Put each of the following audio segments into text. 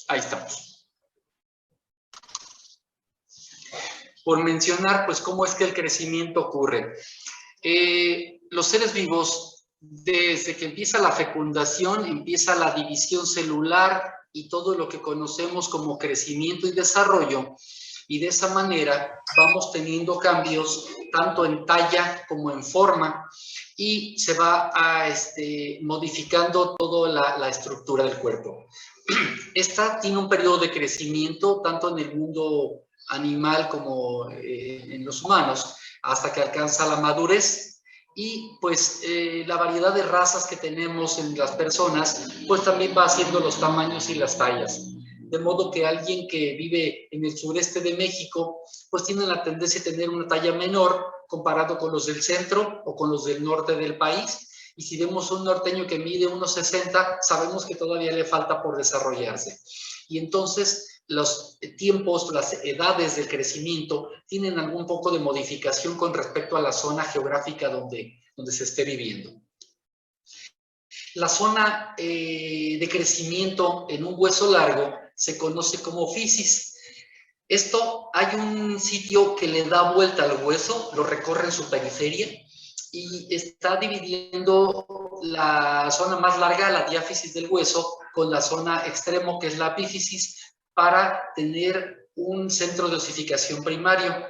Ahí estamos. Por mencionar, pues, cómo es que el crecimiento ocurre. Los seres vivos, desde que empieza la fecundación, empieza la división celular y todo lo que conocemos como crecimiento y desarrollo, y de esa manera vamos teniendo cambios tanto en talla como en forma, y se va modificando toda la estructura del cuerpo. Esta tiene un periodo de crecimiento tanto en el mundo animal como en los humanos, hasta que alcanza la madurez. Y pues la variedad de razas que tenemos en las personas, pues también va haciendo los tamaños y las tallas. De modo que alguien que vive en el sureste de México, pues tiene la tendencia a tener una talla menor comparado con los del centro o con los del norte del país. Y si vemos un norteño que mide 1,60, sabemos que todavía le falta por desarrollarse. Y entonces los tiempos, las edades del crecimiento tienen algún poco de modificación con respecto a la zona geográfica donde se esté viviendo. La zona de crecimiento en un hueso largo se conoce como fisis. Esto, hay un sitio que le da vuelta al hueso, lo recorre en su periferia y está dividiendo la zona más larga, la diáfisis del hueso, con la zona extremo, que es la epífisis, para tener un centro de osificación primario.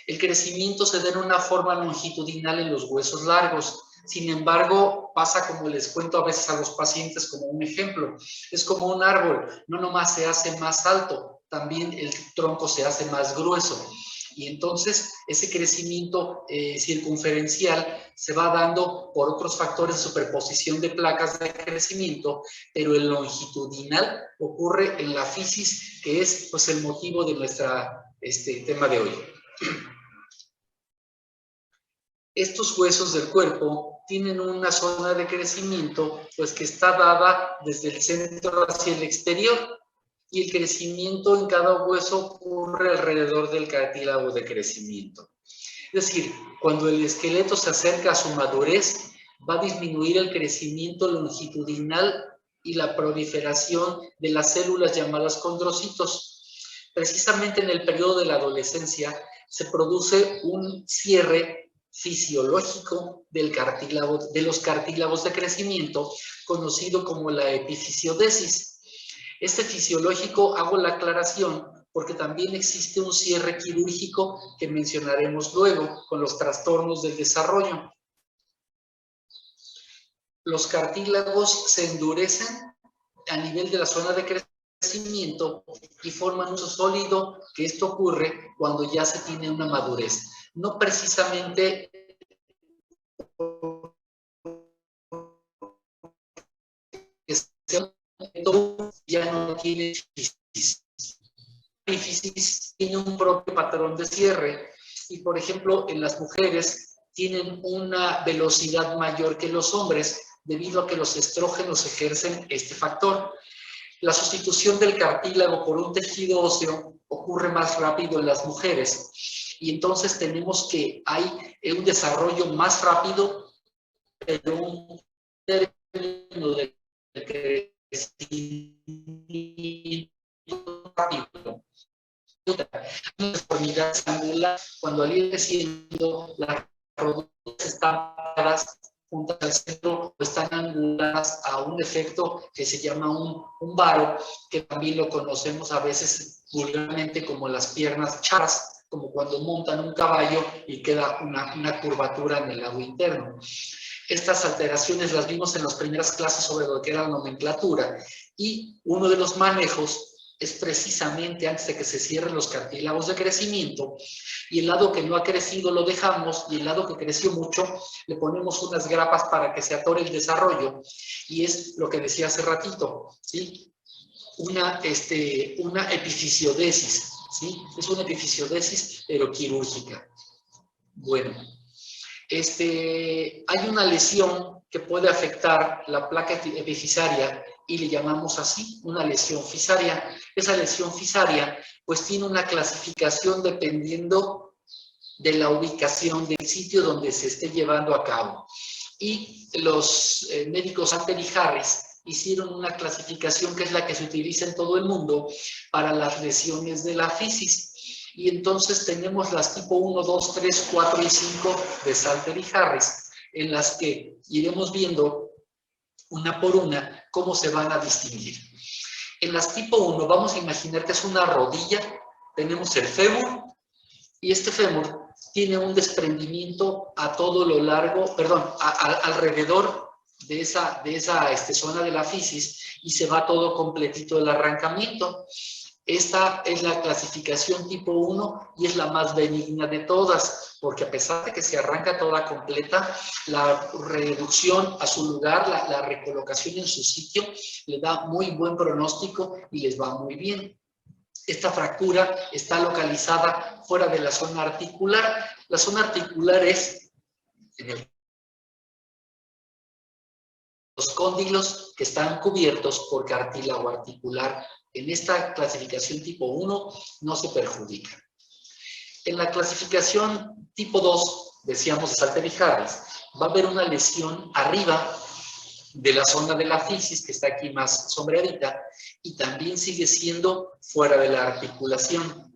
El crecimiento se da en una forma longitudinal en los huesos largos. Sin embargo, pasa como les cuento a veces a los pacientes como un ejemplo. Es como un árbol, no nomás se hace más alto, también el tronco se hace más grueso. Y entonces ese crecimiento circunferencial se va dando por otros factores de superposición de placas de crecimiento, pero el longitudinal ocurre en la fisis, que es pues el motivo de nuestro tema de hoy. Estos huesos del cuerpo tienen una zona de crecimiento pues que está dada desde el centro hacia el exterior, y el crecimiento en cada hueso ocurre alrededor del cartílago de crecimiento. Es decir, cuando el esqueleto se acerca a su madurez, va a disminuir el crecimiento longitudinal y la proliferación de las células llamadas condrocitos. Precisamente en el periodo de la adolescencia se produce un cierre fisiológico del cartílago, de los cartílagos de crecimiento, conocido como la epifisiodisis. Este fisiológico, hago la aclaración, porque también existe un cierre quirúrgico que mencionaremos luego con los trastornos del desarrollo. Los cartílagos se endurecen a nivel de la zona de crecimiento y forman un sólido, que esto ocurre cuando ya se tiene una madurez. No precisamente que sea ya no tiene fisis. La fisis tiene un propio patrón de cierre y, por ejemplo, en las mujeres tienen una velocidad mayor que los hombres debido a que los estrógenos ejercen este factor. La sustitución del cartílago por un tejido óseo ocurre más rápido en las mujeres y entonces tenemos que hay un desarrollo más rápido, pero un término de crecimiento rápido. Una deformidad angular, cuando al ir creciendo las rodillas están paradas juntas al centro, están anguladas a un efecto que se llama un varo, que también lo conocemos a veces vulgarmente como las piernas charas, como cuando montan un caballo y queda una curvatura en el lado interno. Estas alteraciones las vimos en las primeras clases sobre lo que era la nomenclatura, y uno de los manejos es precisamente antes de que se cierren los cartílagos de crecimiento, y el lado que no ha crecido lo dejamos, y el lado que creció mucho le ponemos unas grapas para que se atore el desarrollo, y es lo que decía hace ratito, ¿sí? Una epifisiodisis, ¿sí? Es una epifisiodisis pero quirúrgica. Bueno, hay una lesión que puede afectar la placa epifisaria y le llamamos así, una lesión fisaria. Esa lesión fisaria pues tiene una clasificación dependiendo de la ubicación del sitio donde se esté llevando a cabo. Y los médicos Hunter y Harris hicieron una clasificación que es la que se utiliza en todo el mundo para las lesiones de la fisis. Y entonces tenemos las tipo 1, 2, 3, 4 y 5 de Salter y Harris, en las que iremos viendo una por una cómo se van a distinguir. En las tipo 1 vamos a imaginar que es una rodilla, tenemos el fémur, y este fémur tiene un desprendimiento a todo lo largo, perdón, alrededor de esa zona de la fisis, y se va todo completito el arrancamiento. Esta es la clasificación tipo 1 y es la más benigna de todas, porque a pesar de que se arranca toda completa, la reducción a su lugar, la recolocación en su sitio, le da muy buen pronóstico y les va muy bien. Esta fractura está localizada fuera de la zona articular. La zona articular es en los cóndilos que están cubiertos por cartílago articular. En esta clasificación tipo 1 no se perjudica. En la clasificación tipo 2, decíamos de Salter y Harris, va a haber una lesión arriba de la zona de la fisis, que está aquí más sombreadita, y también sigue siendo fuera de la articulación.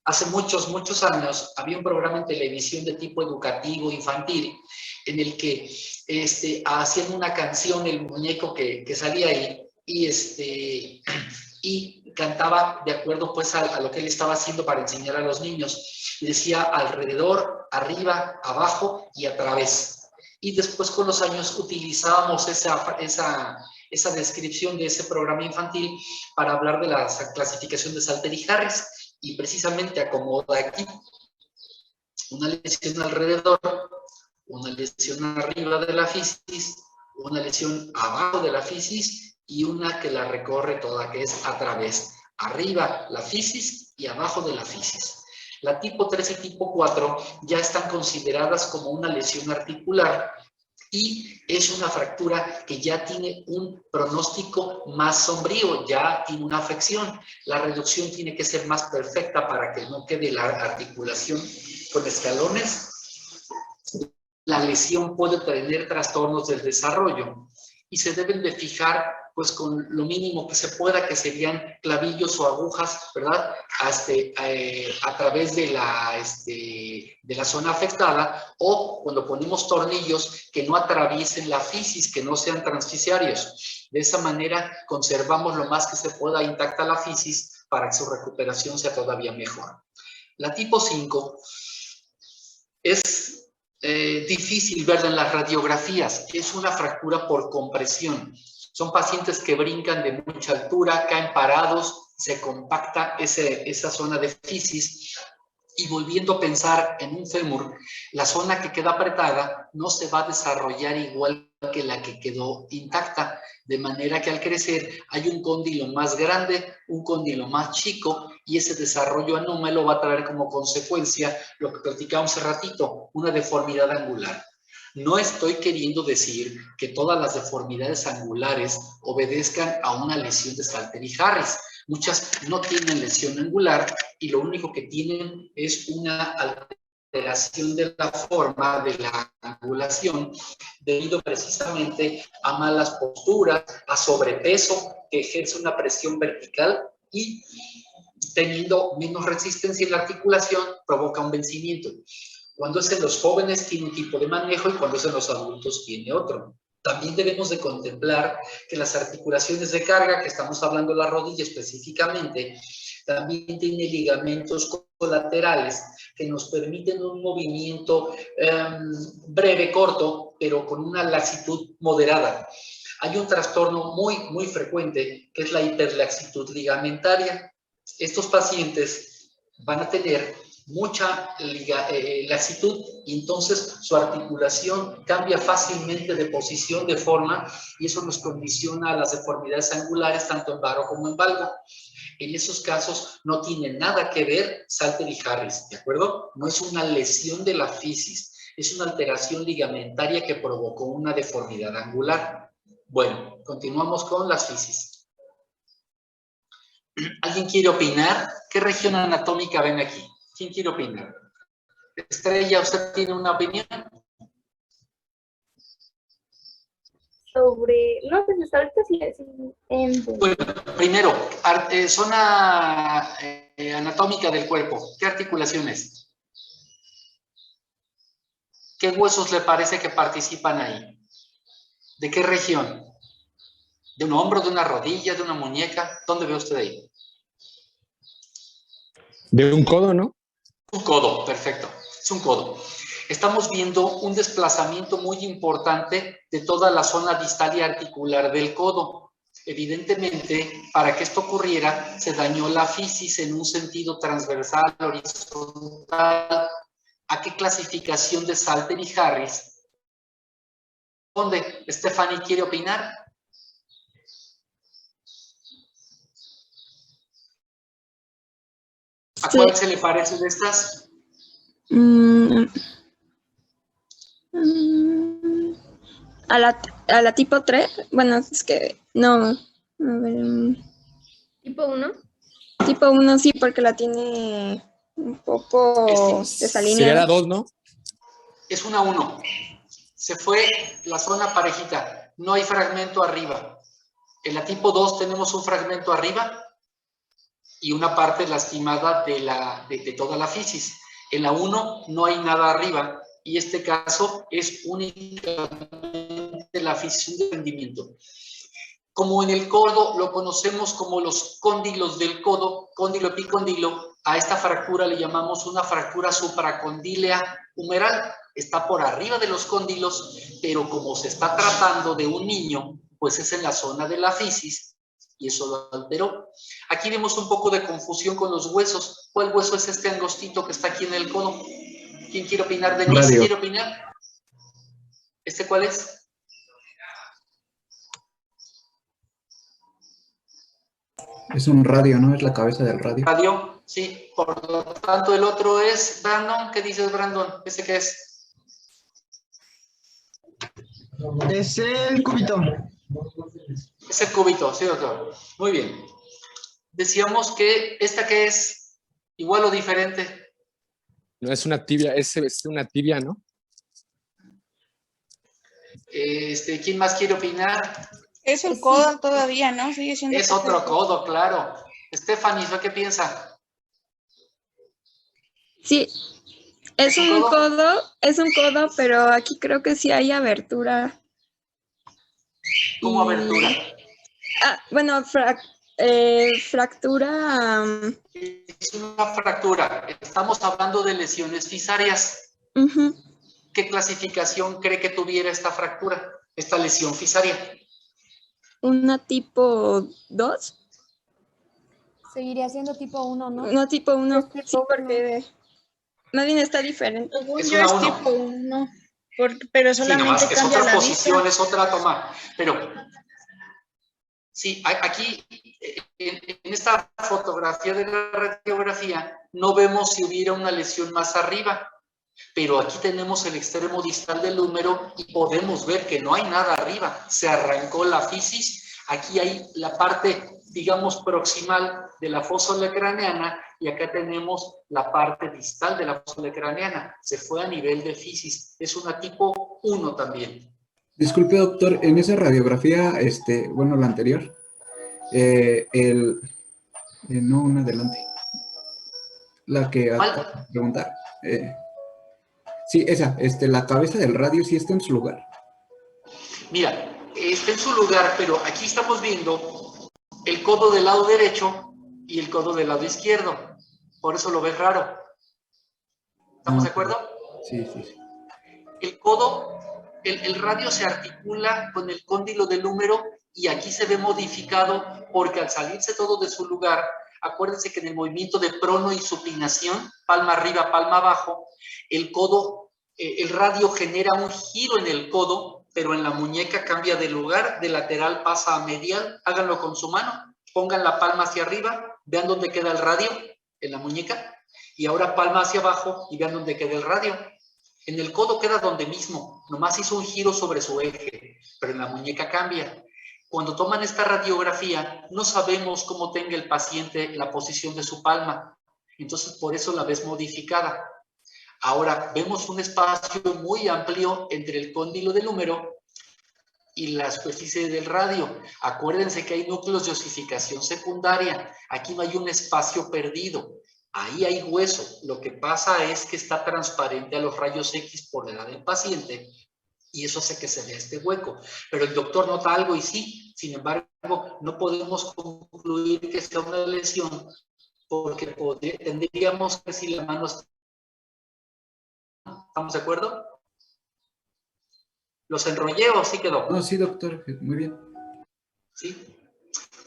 Hace muchos, muchos años había un programa en televisión de tipo educativo infantil en el que hacían una canción, el muñeco que salía ahí, y cantaba de acuerdo pues a lo que él estaba haciendo para enseñar a los niños. Y decía alrededor, arriba, abajo y a través. Y después con los años utilizábamos esa descripción de ese programa infantil para hablar de la clasificación de Salter y Harris. Y precisamente acomoda aquí una lesión alrededor, una lesión arriba de la fisis, una lesión abajo de la fisis y una que la recorre toda, que es a través. Arriba la fisis y abajo de la fisis. La tipo 3 y tipo 4 ya están consideradas como una lesión articular y es una fractura que ya tiene un pronóstico más sombrío, ya tiene una afección. La reducción tiene que ser más perfecta para que no quede la articulación con escalones. La lesión puede tener trastornos del desarrollo y se deben de fijar pues con lo mínimo que se pueda, que serían clavillos o agujas, ¿verdad? A través de la zona afectada, o cuando ponemos tornillos que no atraviesen la fisis, que no sean transfisiarios. De esa manera conservamos lo más que se pueda intacta la fisis para que su recuperación sea todavía mejor. La tipo 5 es difícil verla en las radiografías. Es una fractura por compresión. Son pacientes que brincan de mucha altura, caen parados, se compacta esa zona de fisis. Y volviendo a pensar en un fémur, la zona que queda apretada no se va a desarrollar igual que la que quedó intacta, de manera que al crecer hay un cóndilo más grande, un cóndilo más chico, y ese desarrollo anómalo va a traer como consecuencia lo que platicamos hace ratito, una deformidad angular. No estoy queriendo decir que todas las deformidades angulares obedezcan a una lesión de Salter y Harris. Muchas no tienen lesión angular y lo único que tienen es una alteración de la forma de la angulación debido precisamente a malas posturas, a sobrepeso que ejerce una presión vertical y teniendo menos resistencia en la articulación provoca un vencimiento. Cuando es en los jóvenes tiene un tipo de manejo y cuando es en los adultos tiene otro. También debemos de contemplar que las articulaciones de carga, que estamos hablando de la rodilla específicamente, también tiene ligamentos colaterales que nos permiten un movimiento breve, corto, pero con una laxitud moderada. Hay un trastorno muy frecuente que es la hiperlaxitud ligamentaria. Estos pacientes van a tener mucha laxitud y entonces su articulación cambia fácilmente de posición, de forma, y eso nos condiciona a las deformidades angulares tanto en varo como en valgo. En esos casos no tiene nada que ver Salter y Harris, ¿de acuerdo? No es una lesión de la fisis, es una alteración ligamentaria que provocó una deformidad angular. Bueno, continuamos con las fisis. ¿Alguien quiere opinar? ¿Qué región anatómica ven aquí? ¿Quién quiere opinar? Estrella, ¿usted tiene una opinión? sobre, no, pues hasta ahorita sí, Bueno, primero, zona anatómica del cuerpo. ¿Qué articulaciones? ¿Qué huesos le parece que participan ahí? ¿De qué región? ¿De un hombro, de una rodilla, de una muñeca? ¿Dónde ve usted ahí? De un codo, ¿no? Un codo, perfecto. Es un codo. Estamos viendo un desplazamiento muy importante de toda la zona distal y articular del codo. Evidentemente, para que esto ocurriera, se dañó la fisis en un sentido transversal, horizontal. ¿A qué clasificación de Salter y Harris? ¿Dónde? ¿Stephanie quiere opinar? ¿A Sí. cuál se le parece de estas? A la tipo 3, bueno, es que no. A ver, tipo 1. tipo 1 sí, porque la tiene un poco Sería desalineada. la 2, ¿no? Es una 1. Se fue la zona parejita. No hay fragmento arriba. En la tipo 2 tenemos un fragmento arriba y una parte lastimada de toda la fisis. En la 1 no hay nada arriba y este caso es únicamente la fisis de rendimiento. Como en el codo lo conocemos como los cóndilos del codo, cóndilo epicóndilo, a esta fractura le llamamos una fractura supracondílea humeral. Está por arriba de los cóndilos, pero como se está tratando de un niño, pues es en la zona de la fisis y eso lo alteró. Aquí vemos un poco de confusión con los huesos. ¿Cuál hueso es este angostito que está aquí en el codo? ¿Quién quiere opinar? ¿Denise quiere opinar? ¿Este cuál es? Es un radio, ¿no? Es la cabeza del radio. Radio, sí. Por lo tanto, el otro es Brandon. ¿Qué dices, Brandon? ¿Ese qué es? Es el cúbito. Es el cúbito, sí, doctor. Muy bien. Decíamos que esta que es igual o diferente. No es una tibia, es una tibia, ¿no? ¿Quién más quiere opinar? Es el codo todavía, ¿no? Sigue siendo Es otro codo, claro. Stephanie, ¿qué piensa? Sí, es un codo, pero aquí creo que sí hay abertura. ¿Cómo abertura? Bueno, fractura. Es una fractura. Estamos hablando de lesiones fisarias. ¿Qué clasificación cree que tuviera esta fractura, esta lesión fisaria? Una tipo 2. Seguiría siendo tipo 1, ¿no? No, tipo 1, Es tipo sí, porque más bien está diferente. Según Es yo una es 1. tipo 1, pero Sí, solamente nomás, es cambia otra la posición, vista. es otra toma. Pero, sí, aquí, en esta fotografía de la radiografía, no vemos si hubiera una lesión más arriba. Pero aquí tenemos el extremo distal del húmero y podemos ver que no hay nada arriba. Se arrancó la fisis. Aquí hay la parte, digamos, proximal de la fósula craneana y acá tenemos la parte distal de la fósula craneana. Se fue a nivel de fisis. Es una tipo 1 también. Disculpe, doctor, en esa radiografía, bueno, la anterior, no, una adelante. La que acabo de preguntar. Sí, esa, la cabeza del radio sí está en su lugar. Mira, está en su lugar, pero aquí estamos viendo el codo del lado derecho y el codo del lado izquierdo. Por eso lo ves raro. ¿Estamos de acuerdo? Sí, sí, sí. El codo, el radio se articula con el cóndilo del húmero y aquí se ve modificado porque al salirse todo de su lugar, acuérdense que en el movimiento de prono y supinación, palma arriba, palma abajo, el codo, el radio genera un giro en el codo, pero en la muñeca cambia de lugar, de lateral pasa a medial. Háganlo con su mano, pongan la palma hacia arriba, vean dónde queda el radio en la muñeca, y ahora palma hacia abajo y vean dónde queda el radio. En el codo queda donde mismo, nomás hizo un giro sobre su eje, pero en la muñeca cambia. Cuando toman esta radiografía, no sabemos cómo tenga el paciente la posición de su palma, entonces por eso la ves modificada. Ahora, vemos un espacio muy amplio entre el cóndilo del húmero y la superficie del radio. Acuérdense que hay núcleos de osificación secundaria. Aquí no hay un espacio perdido. Ahí hay hueso. Lo que pasa es que está transparente a los rayos X por la edad del paciente y eso hace que se vea este hueco. Pero el doctor nota algo y sí, sin embargo, no podemos concluir que sea una lesión porque tendríamos que si la mano está... ¿Estamos de acuerdo? ¿Los enrollé o sí quedó? No, sí, doctor, muy bien. Sí.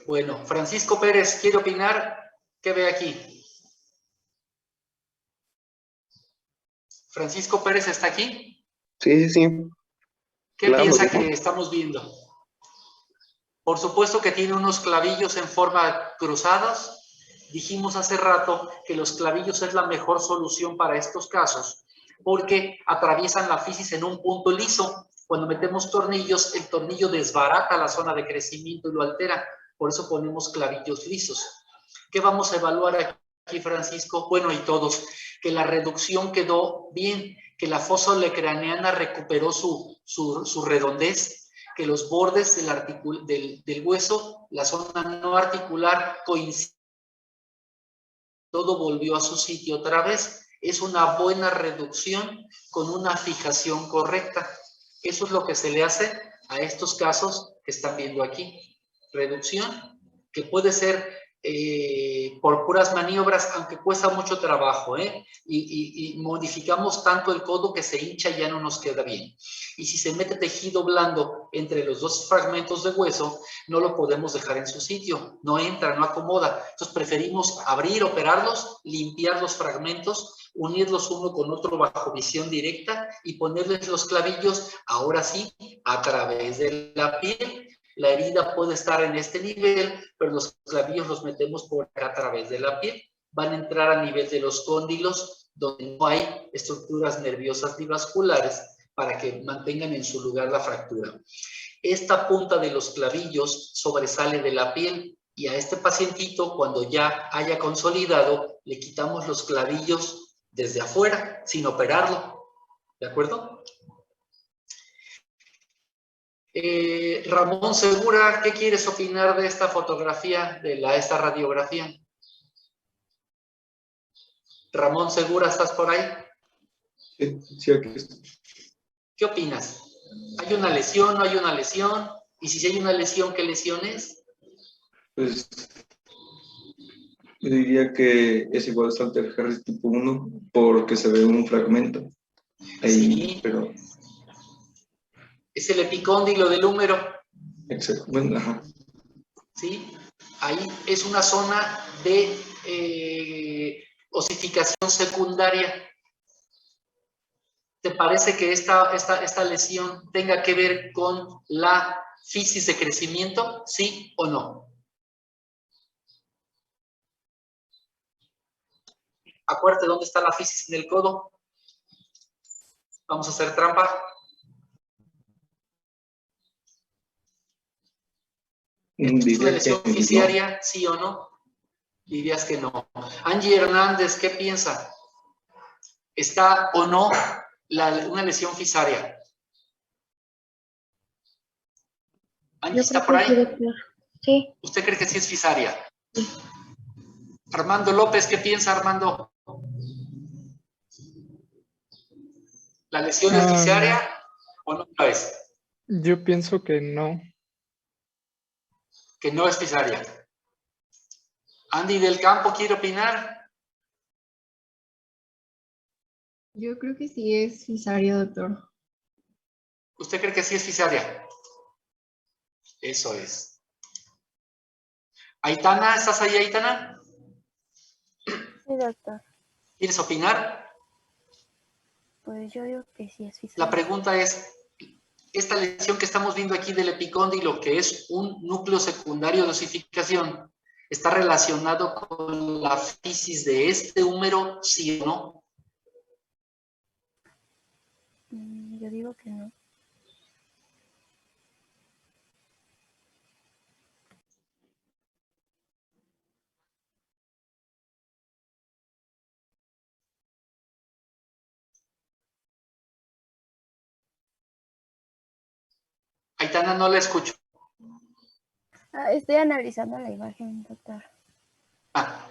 Bueno, Francisco Pérez, ¿quiere opinar? ¿Qué ve aquí? ¿Francisco Pérez está aquí? Sí, sí, sí. ¿Qué Claro, piensa doctor. que estamos viendo? Por supuesto que tiene unos clavillos en forma cruzadas. Dijimos hace rato que los clavillos es la mejor solución para estos casos porque atraviesan la fisis en un punto liso. Cuando metemos tornillos, el tornillo desbarata la zona de crecimiento y lo altera. Por eso ponemos clavillos lisos. ¿Qué vamos a evaluar aquí, Francisco? Bueno, y todos, que la reducción quedó bien, que la fosa olecraneana recuperó su redondez, que los bordes del hueso, la zona no articular, coinciden. Todo volvió a su sitio otra vez. Es una buena reducción con una fijación correcta. Eso es lo que se le hace a estos casos que están viendo aquí. Reducción, que puede ser por puras maniobras, aunque cuesta mucho trabajo, y modificamos tanto el codo que se hincha y ya no nos queda bien. Y si se mete tejido blando entre los dos fragmentos de hueso, no lo podemos dejar en su sitio, no entra, no acomoda. Entonces preferimos abrir, operarlos, limpiar los fragmentos, unirlos uno con otro bajo visión directa y ponerles los clavillos, ahora sí, a través de la piel. La herida puede estar en este nivel, pero los clavillos los metemos por acá a través de la piel. Van a entrar a nivel de los cóndilos, donde no hay estructuras nerviosas ni vasculares, para que mantengan en su lugar la fractura. Esta punta de los clavillos sobresale de la piel y a este pacientito, cuando ya haya consolidado, le quitamos los clavillos desde afuera, sin operarlo. ¿De acuerdo? Ramón Segura, ¿qué quieres opinar de esta fotografía, de esta radiografía? Ramón Segura, ¿estás por ahí? Sí, aquí estoy. ¿Qué opinas? ¿Hay una lesión, no hay una lesión? Y si hay una lesión, ¿qué lesión es? Pues yo diría que es igual a Salter Harris tipo 1 porque se ve un fragmento. Ahí, Sí. pero... Es el epicóndilo del húmero. Exacto. Bueno, ajá. ¿Sí? Ahí es una zona de osificación secundaria. ¿Te parece que esta lesión tenga que ver con la fisis de crecimiento? ¿Sí o no? Acuérdate dónde está la fisis en el codo. Vamos a hacer trampa. ¿Es una lesión fisiaria, no? ¿Sí o no? Dirías que no. Angie Hernández, ¿qué piensa? ¿Está o no una lesión fisaria? Angie, ¿está por ahí? Sí. ¿Usted cree que sí es fisaria? Sí. Armando López, ¿qué piensa, Armando? ¿La lesión es fisaria o no lo es? Yo pienso que no. Que no es fisaria. Andy del Campo, ¿quiere opinar? Yo creo que sí es fisaria, doctor. ¿Usted cree que sí es fisaria? Eso es. Aitana, ¿estás ahí, Aitana? Sí, doctor. ¿Quieres opinar? Pues yo digo que sí es fisaria. La pregunta es, esta lesión que estamos viendo aquí del epicóndilo, que es un núcleo secundario de osificación, ¿está relacionado con la fisis de este húmero, sí o no? Yo digo que no. Aitana, no la escucho. Estoy analizando la imagen, doctor. Ah.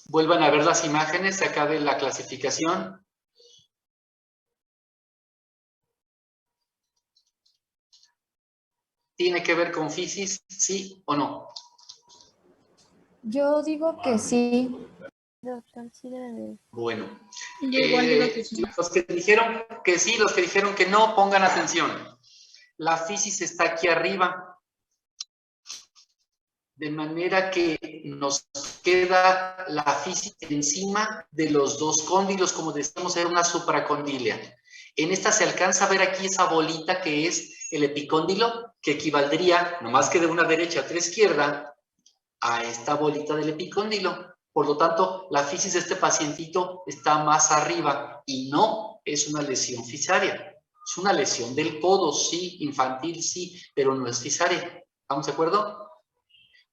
Vuelvan a ver las imágenes de acá de la clasificación. ¿Tiene que ver con fisis, sí o no? Yo digo que sí. Doctor, sí debe de... Bueno. Yo igual digo que sí. Los que dijeron que sí, los que dijeron que no, pongan atención. La fisis está aquí arriba. De manera que nos queda la fisis encima de los dos cóndilos, como decíamos, era una supracondilia. En esta se alcanza a ver aquí esa bolita que es el epicóndilo, que equivaldría, nomás que de una derecha a otra izquierda, a esta bolita del epicóndilo. Por lo tanto, la fisis de este pacientito está más arriba y no es una lesión fisaria. Es una lesión del codo, sí, infantil, sí, pero no es fisaria. ¿Estamos de acuerdo?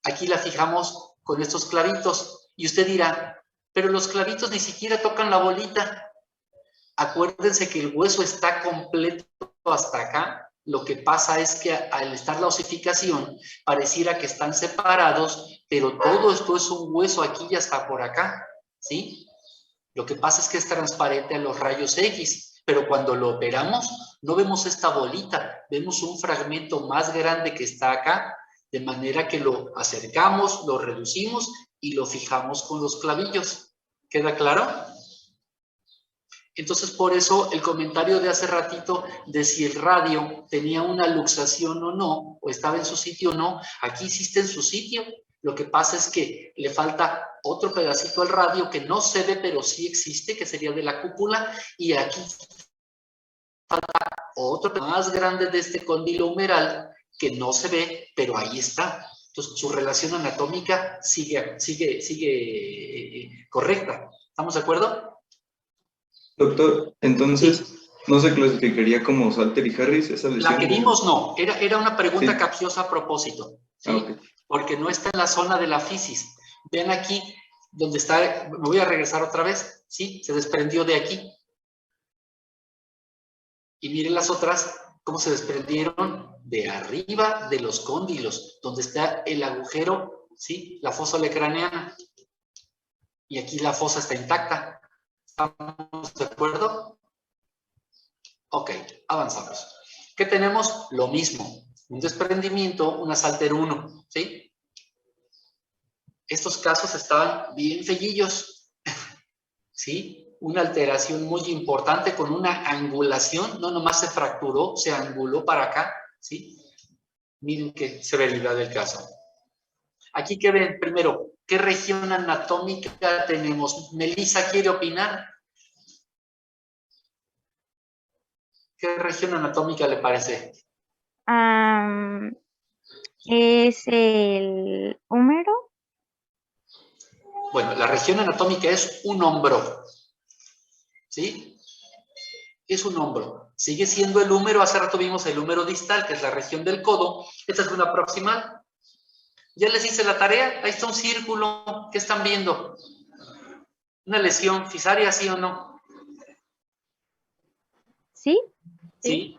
Aquí la fijamos con estos clavitos. Y usted dirá, pero los clavitos ni siquiera tocan la bolita. Acuérdense que el hueso está completo hasta acá. Lo que pasa es que al estar la osificación, pareciera que están separados, pero todo esto es un hueso aquí y hasta por acá, ¿sí? Lo que pasa es que es transparente a los rayos X, pero cuando lo operamos, no vemos esta bolita, vemos un fragmento más grande que está acá, de manera que lo acercamos, lo reducimos y lo fijamos con los clavillos. ¿Queda claro? Entonces, por eso el comentario de hace ratito de si el radio tenía una luxación o no, o estaba en su sitio o no, aquí sí está en su sitio. Lo que pasa es que le falta otro pedacito al radio que no se ve, pero sí existe, que sería de la cúpula, y aquí falta otro más grande de este cóndilo humeral que no se ve, pero ahí está. Entonces, su relación anatómica sigue correcta. ¿Estamos de acuerdo? Doctor, entonces, ¿no se clasificaría como Salter y Harris esa lesión? La que vimos no, era una pregunta Sí. capciosa a propósito, ¿sí? Okay. Porque no está en la zona de la fisis. Vean aquí, donde está, me voy a regresar otra vez, ¿sí? Se desprendió de aquí. Y miren las otras, cómo se desprendieron de arriba de los cóndilos, donde está el agujero, ¿sí? La fosa olecraneana. Y aquí la fosa está intacta. ¿Estamos de acuerdo? Ok, avanzamos. ¿Qué tenemos? Lo mismo. Un desprendimiento, una Salter 1, ¿sí? Estos casos estaban bien feillillos, ¿sí? Una alteración muy importante con una angulación, no nomás se fracturó, se anguló para acá, ¿sí? Miren qué severidad del caso. Aquí que ven, primero, ¿qué región anatómica tenemos? Melissa, ¿quiere opinar? ¿Qué región anatómica le parece? ¿Es el húmero? Bueno, la región anatómica es un hombro, ¿sí? Es un hombro. Sigue siendo el húmero, hace rato vimos el húmero distal, que es la región del codo. Esta es una proximal. Ya les hice la tarea, ahí está un círculo. ¿Qué están viendo? ¿Una lesión fisaria, sí o no? ¿Sí? Sí,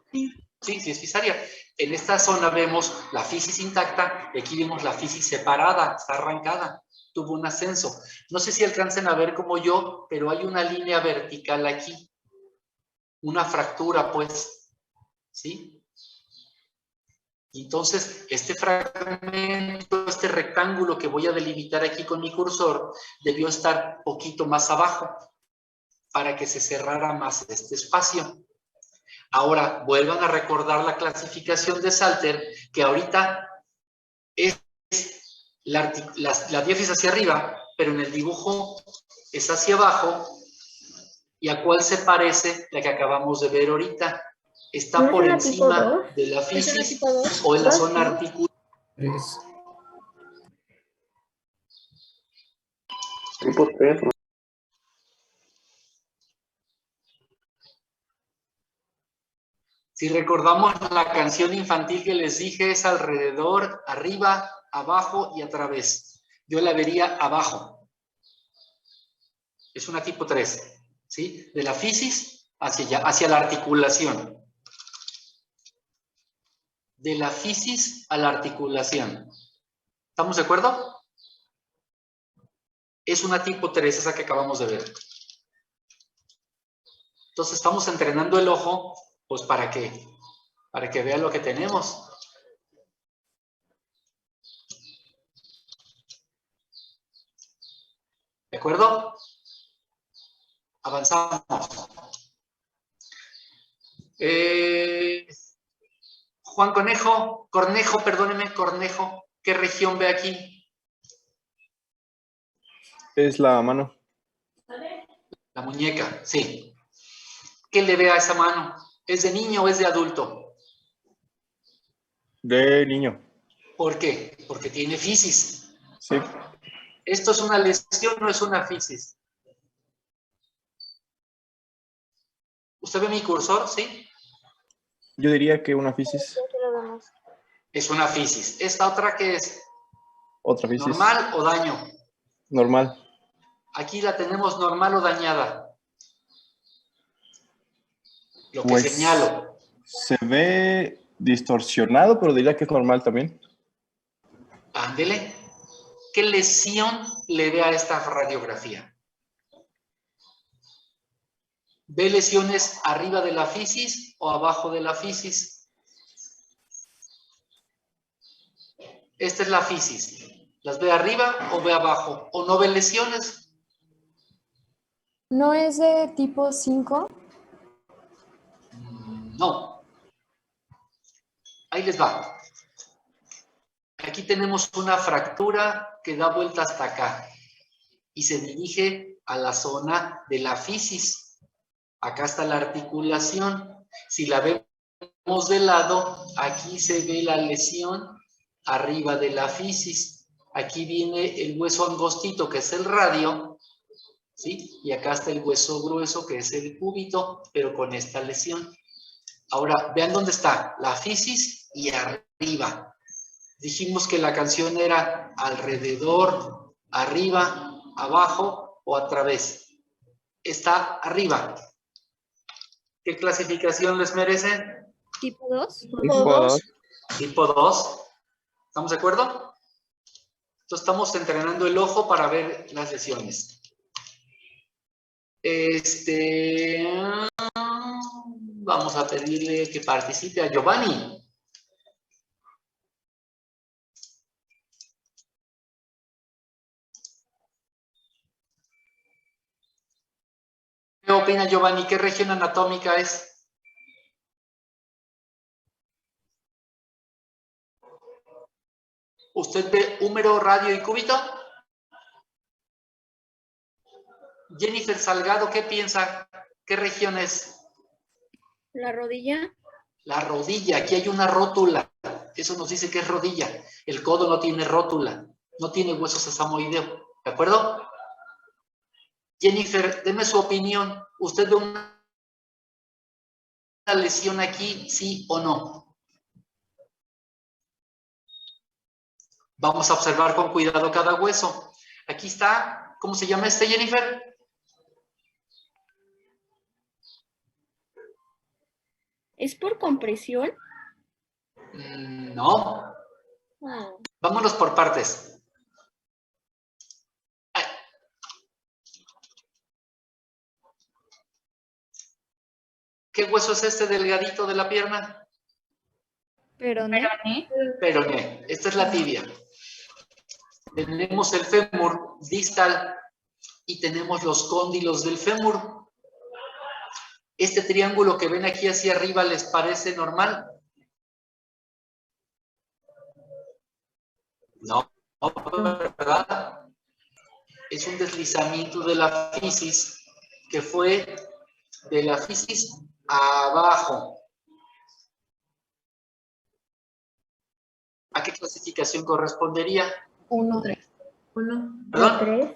sí es fisaria. En esta zona vemos la fisis intacta, y aquí vemos la fisis separada, está arrancada, tuvo un ascenso. No sé si alcancen a ver como yo, pero hay una línea vertical aquí. Una fractura, pues, ¿sí? Entonces, este fragmento, este rectángulo que voy a delimitar aquí con mi cursor, debió estar un poquito más abajo para que se cerrara más este espacio. Ahora, vuelvan a recordar la clasificación de Salter, que ahorita es la diáfisis hacia arriba, pero en el dibujo es hacia abajo. ¿Y a cuál se parece la que acabamos de ver ahorita? ¿Está ¿No por es una encima tipo de la ¿Es una fisis tipo 2? o en la Dos, zona ¿no? articular? 3. Tipo 3. Si recordamos la canción infantil que les dije, es alrededor, arriba, abajo y a través. Yo la vería abajo. Es una tipo 3, ¿sí? De la fisis hacia allá, hacia la articulación. De la fisis a la articulación. ¿Estamos de acuerdo? Es una tipo 3, esa que acabamos de ver. Entonces estamos entrenando el ojo, pues ¿para qué? Para que vea lo que tenemos. ¿De acuerdo? Avanzamos. Juan Cornejo, perdóneme, Cornejo, ¿qué región ve aquí? Es la mano. La muñeca, sí. ¿Qué le ve a esa mano? ¿Es de niño o es de adulto? De niño. ¿Por qué? Porque tiene fisis. Sí. ¿Esto es una lesión o es una fisis? ¿Usted ve mi cursor? ¿Sí? Yo diría que una fisis. Es una fisis. ¿Esta otra qué es? Otra fisis. ¿Normal o daño? Normal. Aquí la tenemos normal o dañada. Lo que Pues, señalo. se ve distorsionado, pero diría que es normal también. Ándele. ¿Qué lesión le ve a esta radiografía? ¿Ve lesiones arriba de la fisis o abajo de la fisis? Esta es la fisis. ¿Las ve arriba o ve abajo? ¿O no ve lesiones? ¿No es de tipo 5? No. Ahí les va. Aquí tenemos una fractura que da vuelta hasta acá y se dirige a la zona de la fisis. Acá está la articulación. Si la vemos de lado, aquí se ve la lesión arriba de la fisis. Aquí viene el hueso angostito, que es el radio, ¿sí? Y acá está el hueso grueso, que es el cúbito, pero con esta lesión. Ahora, vean dónde está la fisis y arriba. Dijimos que la canción era alrededor, arriba, abajo o a través. Está arriba. ¿Qué clasificación les merece? ¿Tipo 2? Tipo 2. Tipo 2. ¿Estamos de acuerdo? Entonces estamos entrenando el ojo para ver las lesiones. Vamos a pedirle que participe a Giovanni. ¿Qué opina Giovanni? ¿Qué región anatómica es? ¿Usted ve húmero, radio y cúbito? Jennifer Salgado, ¿qué piensa? ¿Qué región es? ¿La rodilla? La rodilla. Aquí hay una rótula. Eso nos dice que es rodilla. El codo no tiene rótula. No tiene hueso sesamoideo. ¿De acuerdo? Jennifer, deme su opinión. ¿Usted ve una lesión aquí, sí o no? Vamos a observar con cuidado cada hueso. Aquí está, ¿cómo se llama este, Jennifer? ¿Es por compresión? No. Vámonos por partes. ¿Qué hueso es este delgadito de la pierna? Peroné. Peroné. Esta es la tibia. Tenemos el fémur distal y tenemos los cóndilos del fémur. ¿Este triángulo que ven aquí hacia arriba les parece normal? No, ¿verdad? Es un deslizamiento de la fisis que fue de la fisis abajo. ¿A qué clasificación correspondería? 1, 3. 1. ¿Perdón?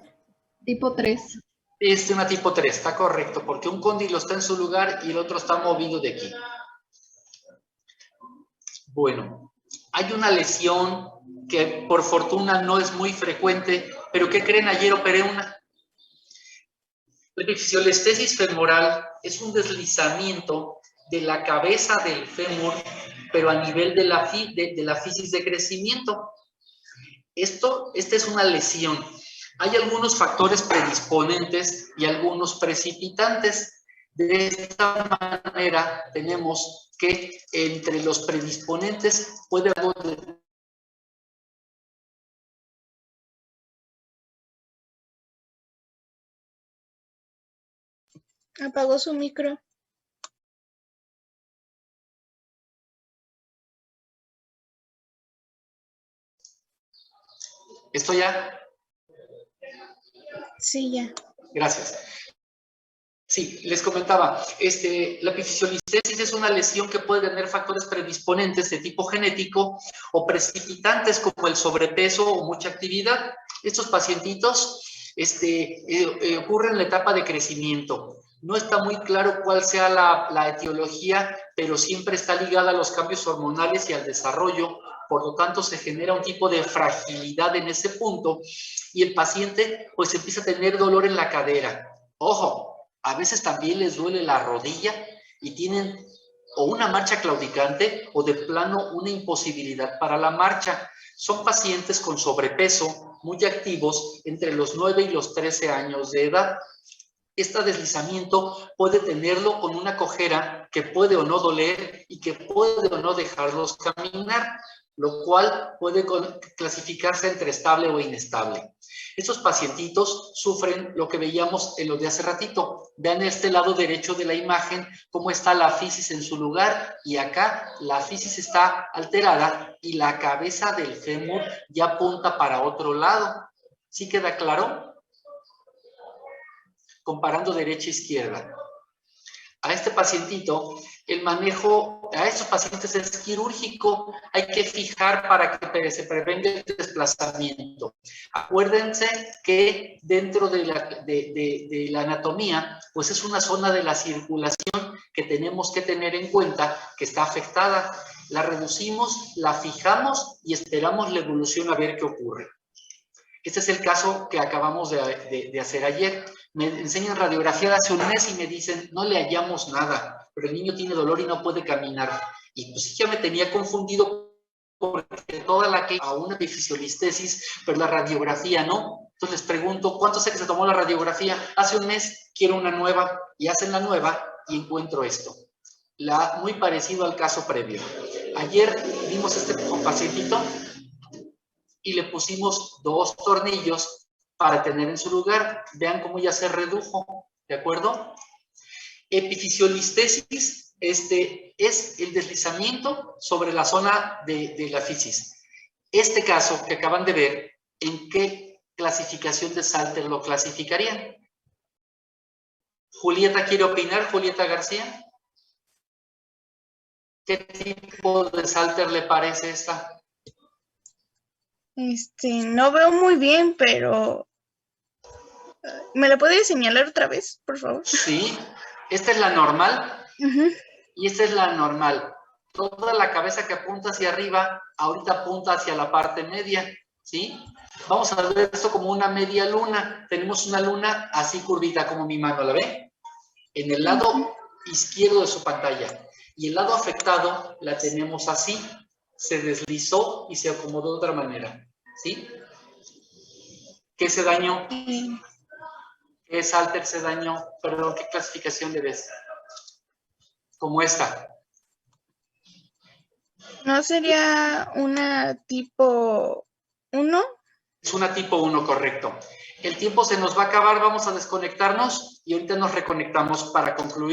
Tipo 3. Es una tipo 3, está correcto, porque un cóndilo está en su lugar y el otro está movido de aquí. Bueno, hay una lesión que por fortuna no es muy frecuente, pero ¿qué creen? Ayer operé una. La epifisiolestesis femoral es un deslizamiento de la cabeza del fémur, pero a nivel de la fisis de crecimiento. Esta es una lesión. Hay algunos factores predisponentes y algunos precipitantes. De esta manera tenemos que entre los predisponentes puede haber... Apagó su micro. ¿Esto ya? Sí, ya. Gracias. Sí, les comentaba, la epifisiolistesis es una lesión que puede tener factores predisponentes de tipo genético o precipitantes como el sobrepeso o mucha actividad. Estos pacientitos ocurren en la etapa de crecimiento. No está muy claro cuál sea la etiología, pero siempre está ligada a los cambios hormonales y al desarrollo. Por lo tanto, se genera un tipo de fragilidad en ese punto y el paciente pues empieza a tener dolor en la cadera. Ojo, a veces también les duele la rodilla y tienen o una marcha claudicante o de plano una imposibilidad para la marcha. Son pacientes con sobrepeso, muy activos, entre los 9 y los 13 años de edad. Este deslizamiento puede tenerlo con una cojera que puede o no doler y que puede o no dejarlos caminar, lo cual puede clasificarse entre estable o inestable. Estos pacientitos sufren lo que veíamos en lo de hace ratito. Vean este lado derecho de la imagen, cómo está la fisis en su lugar, y acá la fisis está alterada y la cabeza del fémur ya apunta para otro lado. ¿Sí queda claro? Comparando derecha e izquierda. A este pacientito, el manejo a estos pacientes es quirúrgico. Hay que fijar para que se prevenga el desplazamiento. Acuérdense que dentro de la anatomía, pues es una zona de la circulación que tenemos que tener en cuenta que está afectada. La reducimos, la fijamos y esperamos la evolución a ver qué ocurre. Este es el caso que acabamos de hacer ayer. Me enseñan radiografía de hace un mes y me dicen, no le hallamos nada, pero el niño tiene dolor y no puede caminar. Y pues ya me tenía confundido porque toda la que a una epifisiolistesis, pero la radiografía no. Entonces les pregunto, ¿cuánto sé que se tomó la radiografía? Hace un mes, quiero una nueva, y hacen la nueva y encuentro esto. Muy parecido al caso previo. Ayer vimos este pacientito y le pusimos 2 tornillos para tener en su lugar. Vean cómo ya se redujo, ¿de acuerdo? Epifisiolistesis es el deslizamiento sobre la zona de la fisis. Este caso que acaban de ver, ¿en qué clasificación de Salter lo clasificarían? ¿Julieta quiere opinar? ¿Julieta García? ¿Qué tipo de Salter le parece esta? No veo muy bien, pero ¿me la puede señalar otra vez, por favor? Sí, esta es la normal y esta es la normal. Toda la cabeza que apunta hacia arriba, ahorita apunta hacia la parte media, ¿sí? Vamos a ver esto como una media luna. Tenemos una luna así curvita como mi mano, ¿la ve? En el lado izquierdo de su pantalla. Y el lado afectado la tenemos así. Se deslizó y se acomodó de otra manera, ¿sí? ¿Qué se dañó? ¿Qué Salter se dañó? Perdón, ¿qué clasificación le ves? Como esta. ¿No sería una tipo 1? Es una tipo 1, correcto. El tiempo se nos va a acabar, vamos a desconectarnos y ahorita nos reconectamos para concluir.